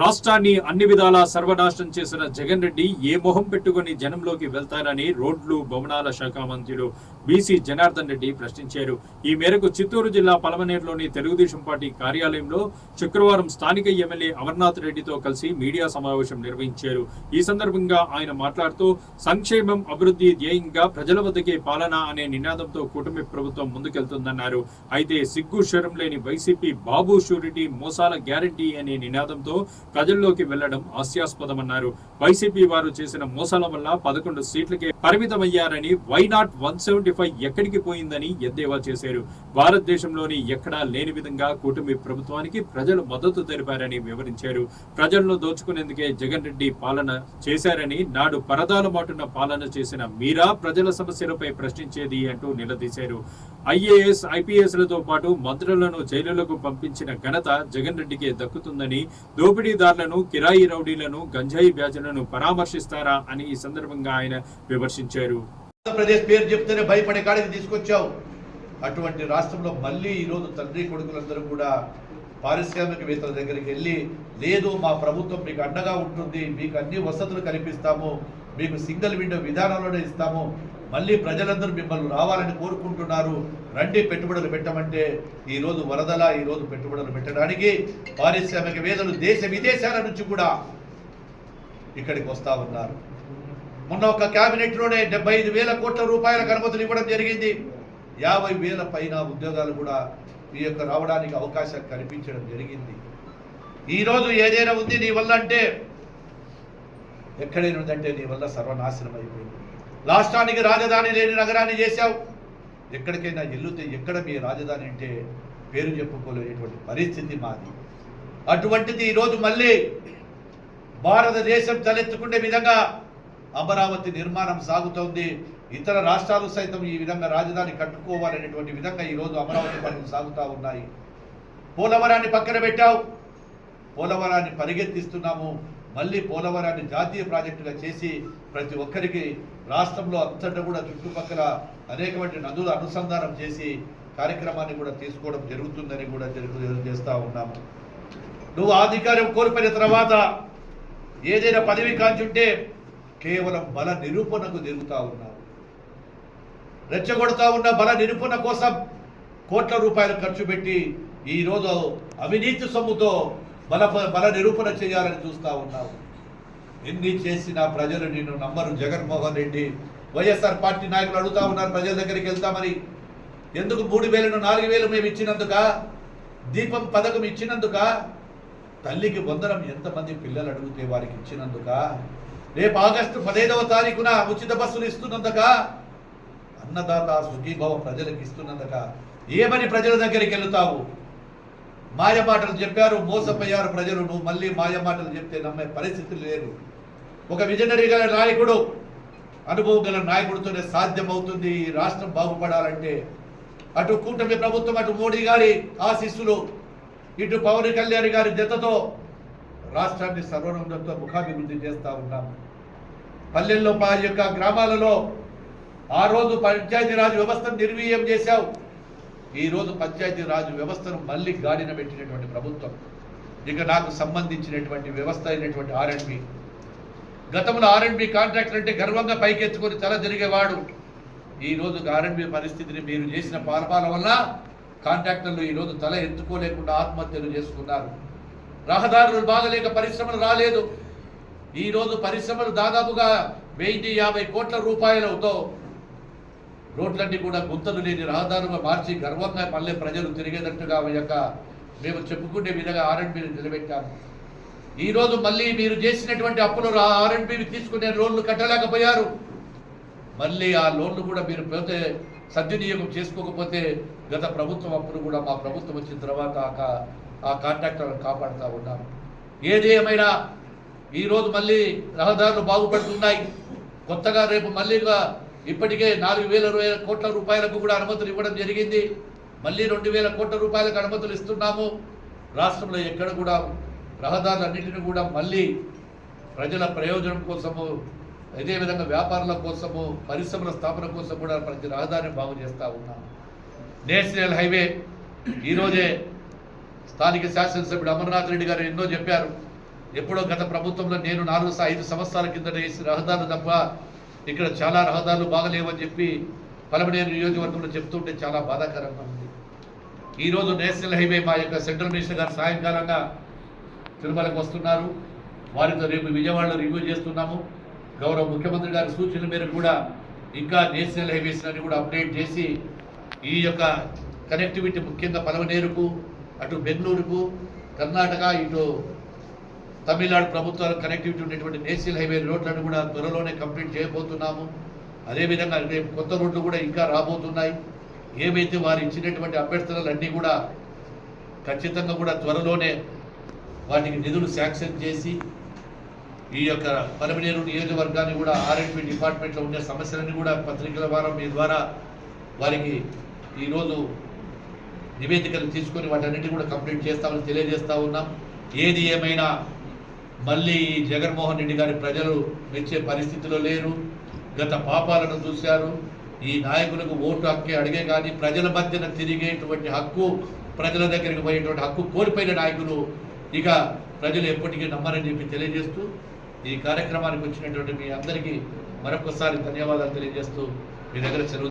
రాష్ట్రాన్ని అన్ని విధాలా సర్వనాశనం చేసిన జగన్ రెడ్డి ఏ మొహం పెట్టుకుని జనంలోకి వెళ్తారని రోడ్లు భవనాల శాఖ మంత్రులు బీసీ జనార్దన్ రెడ్డి ప్రశ్నించారు. ఈ మేరకు చిత్తూరు జిల్లా పలమనేరులోని తెలుగుదేశం పార్టీ కార్యాలయంలో శుక్రవారం స్థానిక ఎమ్మెల్యే అమర్నాథ్ రెడ్డితో కలిసి మీడియా సమావేశం నిర్వహించారు. ఈ సందర్భంగా ఆయన మాట్లాడుతూ సంక్షేమం అభివృద్ధి ధ్యేయంగా ప్రజల వద్దకే పాలన అనే నినాదంతో కూటమి ప్రభుత్వం ముందుకెళ్తుందన్నారు. అయితే సిగ్గు శరం లేని వైసీపీ బాబు షూరిటీ మోసాల గ్యారంటీ అనే నినాదంతో ప్రజల్లోకి వెళ్లడం హాస్యాస్పదమన్నారు. వైసీపీ వారు చేసిన మోసాల వల్ల 11 సీట్లకే పరిమితమయ్యారని, వైనాట్ 175 ఎక్కడికి పోయిందని ఎద్దేవా చేశారు. భారతదేశంలోని ఎక్కడా లేని విధంగా కూటమి ప్రభుత్వానికి ప్రజలు మద్దతు తెలిపారని వివరించారు. ప్రజలను దోచుకునేందుకే జగన్ రెడ్డి పాలన చేశారని, నాడు పరదాల మాటున పాలన చేసిన మీరా ప్రజల సమస్యలపై ప్రశ్నించేది అంటూ నిలదీశారు. ఐఏఎస్ ఐపీఎస్లతో పాటు మంత్రులను జైలులకు పంపించిన ఘనత జగన్ రెడ్డికే దక్కుతుందని, దోపిడీదారులను, కిరాయి రౌడీలను, గంజాయి బ్యాచులను పరామర్శిస్తారా అని ఈ సందర్భంగా ఆయన విమర్శించారు. ఆంధ్రప్రదేశ్ పేరు చెప్తేనే భయపడే కాడికి తీసుకొచ్చావు. అటువంటి రాష్ట్రంలో మళ్ళీ ఈరోజు తండ్రి కొడుకులందరూ కూడా పారిశ్రామికవేత్తల దగ్గరికి వెళ్ళి, లేదు మా ప్రభుత్వం మీకు అండగా ఉంటుంది, మీకు అన్ని వసతులు కల్పిస్తాము, మీకు సింగిల్ విండో విధానంలోనే ఇస్తాము, మళ్ళీ ప్రజలందరూ మిమ్మల్ని రావాలని కోరుకుంటున్నారు, రండి పెట్టుబడులు పెట్టమంటే ఈరోజు వరదల ఈరోజు పెట్టుబడులు పెట్టడానికి పారిశ్రామికవేత్తలు దేశ విదేశాల నుంచి కూడా ఇక్కడికి వస్తూ ఉన్నారు. మొన్న ఒక క్యాబినెట్లోనే 75,000 కోట్ల రూపాయలకు అనుమతులు ఇవ్వడం జరిగింది. 50,000 పైన ఉద్యోగాలు కూడా ఈ యొక్క రావడానికి అవకాశం కల్పించడం జరిగింది. ఈరోజు ఏదైనా ఉంది నీ వల్ల అంటే, ఎక్కడైనా ఉందంటే నీ వల్ల సర్వనాశనం అయిపోయింది. రాష్ట్రానికి రాజధాని లేని నగరాన్ని చేశావు. ఎక్కడికైనా ఎల్లుతే ఎక్కడ మీ రాజధాని అంటే పేరు చెప్పుకోలేనటువంటి పరిస్థితి మాది. అటువంటిది ఈరోజు మళ్ళీ భారతదేశం తలెత్తుకునే విధంగా అమరావతి నిర్మాణం సాగుతోంది. ఇతర రాష్ట్రాలు సైతం ఈ విధంగా రాజధాని కట్టుకోవాలనేటువంటి విధంగా ఈరోజు అమరావతి పనులు సాగుతూ ఉన్నాయి. పోలవరాన్ని పక్కన పెట్టావు, పోలవరాన్ని పరిగెత్తిస్తున్నాము. మళ్ళీ పోలవరాన్ని జాతీయ ప్రాజెక్టుగా చేసి ప్రతి ఒక్కరికి రాష్ట్రంలో అంతటా కూడా చుట్టుపక్కల అనేకమైన నదులు అనుసంధానం చేసి కార్యక్రమాన్ని కూడా తీసుకోవడం జరుగుతుందని కూడా చేస్తూ ఉన్నాము. నువ్వు అధికారం కోల్పోయిన తర్వాత ఏదైనా పదవి కాంచుంటే కేవలం బల నిరూపణకు తిరుగుతూ ఉన్నావు. రెచ్చగొడతా ఉన్న బల నిరూపణ కోసం కోట్ల రూపాయలు ఖర్చు పెట్టి ఈరోజు అవినీతి సొమ్ముతో బల నిరూపణ చేయాలని చూస్తూ ఉన్నావు. ఎన్ని చేసినా ప్రజలు నిన్ను నమ్మరు. జగన్మోహన్ రెడ్డి, వైఎస్ఆర్ పార్టీ నాయకులు అడుగుతా ఉన్నారు ప్రజల దగ్గరికి వెళ్తామని. ఎందుకు 3,000 4,000 మేము ఇచ్చినందుక? దీపం పథకం ఇచ్చినందుక? తల్లికి వందనం ఎంతమంది పిల్లలు అడిగితే వారికి ఇచ్చినందుక? రేపు ఆగస్టు 15వ తారీఖున ఉచిత బస్సులు ఇస్తున్నందుక? అన్నదాత సుఖీభవ ప్రజలకు ఇస్తున్నందుక? ఏమని ప్రజల దగ్గరికి వెళ్తావు? మాయమాటలు చెప్పారు, మోసపోయారు ప్రజలు. నువ్వు మళ్ళీ మాయమాటలు చెప్తే నమ్మే పరిస్థితి లేదు. ఒక విజనరీ గల నాయకుడు, అనుభవం గల నాయకుడితోనే సాధ్యమవుతుంది ఈ రాష్ట్రం బాగుపడాలంటే. అటు కూటమి ప్రభుత్వం, అటు మోడీ గారి ఆశీస్సులు, ఇటు పవన్ కళ్యాణ్ గారి జతతో రాష్ట్రాన్ని సర్వోన్నతంతో ముఖాభివృద్ధి చేస్తూ ఉన్నాం. పల్లెల్లో యొక్క గ్రామాలలో ఆ రోజు పంచాయతీరాజ్ వ్యవస్థను నిర్వీర్యం చేశావు. ఈరోజు పంచాయతీరాజ్ వ్యవస్థను మళ్ళీ గాడిన పెట్టినటువంటి ప్రభుత్వం. ఇక నాకు సంబంధించినటువంటి వ్యవస్థ అయినటువంటి R&B, గతంలో R&B కాంట్రాక్టర్ అంటే గర్వంగా పైకెత్తుకొని తల తిరిగేవాడు. ఈరోజు R&B పరిస్థితిని మీరు చేసిన పాలన వల్ల కాంట్రాక్టర్లు ఈరోజు తల ఎత్తుకోలేకుండా ఆత్మహత్యలు చేసుకున్నారు. రహదారులు బాగలేక పరిశ్రమలు రాలేదు. ఈరోజు పరిశ్రమలు దాదాపుగా 1,050 కోట్ల రూపాయలతో రోడ్లన్నీ కూడా గుంతలు లేని రహదారుగా మార్చి గర్వంగా మళ్ళీ ప్రజలు తిరిగేటట్టుగా మేము చెప్పుకునే విధంగా R&Bని నిలబెట్టాము. ఈరోజు మళ్ళీ మీరు చేసినటువంటి అప్పులు R&Bని తీసుకునే లోన్లు కట్టలేకపోయారు. మళ్ళీ ఆ లోన్లు కూడా మీరు పోతే సద్వినియోగం చేసుకోకపోతే గత ప్రభుత్వం అప్పుడు కూడా మా ప్రభుత్వం వచ్చిన తర్వాత ఆ కాంట్రాక్టర్లను కాపాడుతూ ఉన్నాము. ఏది ఏమైనా ఈరోజు మళ్ళీ రహదారులు బాగుపడుతున్నాయి. కొత్తగా రేపు మళ్ళీ ఇప్పటికే 4,000 కోట్ల రూపాయలకు కూడా అనుమతులు ఇవ్వడం జరిగింది. మళ్ళీ 2,000 కోట్ల రూపాయలకు అనుమతులు ఇస్తున్నాము. రాష్ట్రంలో ఎక్కడ కూడా రహదారులన్నింటినీ కూడా మళ్ళీ ప్రజల ప్రయోజనం కోసము, అదేవిధంగా వ్యాపారుల కోసము, పరిశ్రమల స్థాపన కోసం కూడా ప్రతి రహదారిని బాగు చేస్తూ ఉన్నాము. నేషనల్ హైవే ఈరోజే స్థానిక శాసనసభ్యుడు అమర్నాథ్ రెడ్డి గారు ఎన్నో చెప్పారు. ఎప్పుడో గత ప్రభుత్వంలో నేను 4-5 సంవత్సరాల కిందట వేసిన రహదారులు తప్ప ఇక్కడ చాలా రహదారులు బాగలేవని చెప్పి పలమనేరు నియోజకవర్గంలో చెప్తుంటే చాలా బాధాకరంగా ఉంది. ఈరోజు నేషనల్ హైవే మా యొక్క సెంట్రల్ మినిస్టర్ గారు సాయంకాలంగా తిరుమలకు వస్తున్నారు. వారితో రేపు విజయవాడలో రివ్యూ చేస్తున్నాము. గౌరవ ముఖ్యమంత్రి గారి సూచనల మేరకు కూడా ఇంకా నేషనల్ హైవేస్ అని కూడా అప్డేట్ చేసి ఈ యొక్క కనెక్టివిటీ ముఖ్యంగా పలమనేరుకు, అటు బెంగళూరుకు, కర్ణాటక, ఇటు తమిళనాడు ప్రభుత్వాలకు కనెక్టివిటీ ఉండేటువంటి నేషనల్ హైవే రోడ్లను కూడా త్వరలోనే కంప్లీట్ చేయబోతున్నాము. అదేవిధంగా రేపు కొత్త రోడ్లు కూడా ఇంకా రాబోతున్నాయి. ఏవైతే వారు ఇచ్చినటువంటి అభ్యర్థనలన్నీ కూడా ఖచ్చితంగా కూడా త్వరలోనే వాటికి నిధులు శాంక్షన్ చేసి ఈ యొక్క పలమనేరు నియోజకవర్గాన్ని కూడా R&B డిపార్ట్మెంట్లో ఉండే సమస్యలన్నీ కూడా పత్రికల ద్వారా మీ ద్వారా వారికి ఈరోజు నివేదికలు తీసుకొని వాటన్నిటిని కూడా కంప్లీట్ చేస్తామని తెలియజేస్తూ ఉన్నాం. ఏది ఏమైనా మళ్ళీ ఈ జగన్మోహన్ రెడ్డి గారి ప్రజలు మెచ్చే పరిస్థితిలో లేరు. గత పాపాలను చూశారు. ఈ నాయకులకు ఓటు హక్కే అడిగే కానీ ప్రజల మధ్యన తిరిగేటువంటి హక్కు, ప్రజల దగ్గరికి పోయేటువంటి హక్కు కోల్పోయిన నాయకులు ఇక ప్రజలు ఎప్పటికీ నమ్మరని చెప్పి తెలియజేస్తూ ఈ కార్యక్రమానికి వచ్చినటువంటి మీ అందరికీ మరొకసారి ధన్యవాదాలు తెలియజేస్తూ మీ దగ్గర సెలవు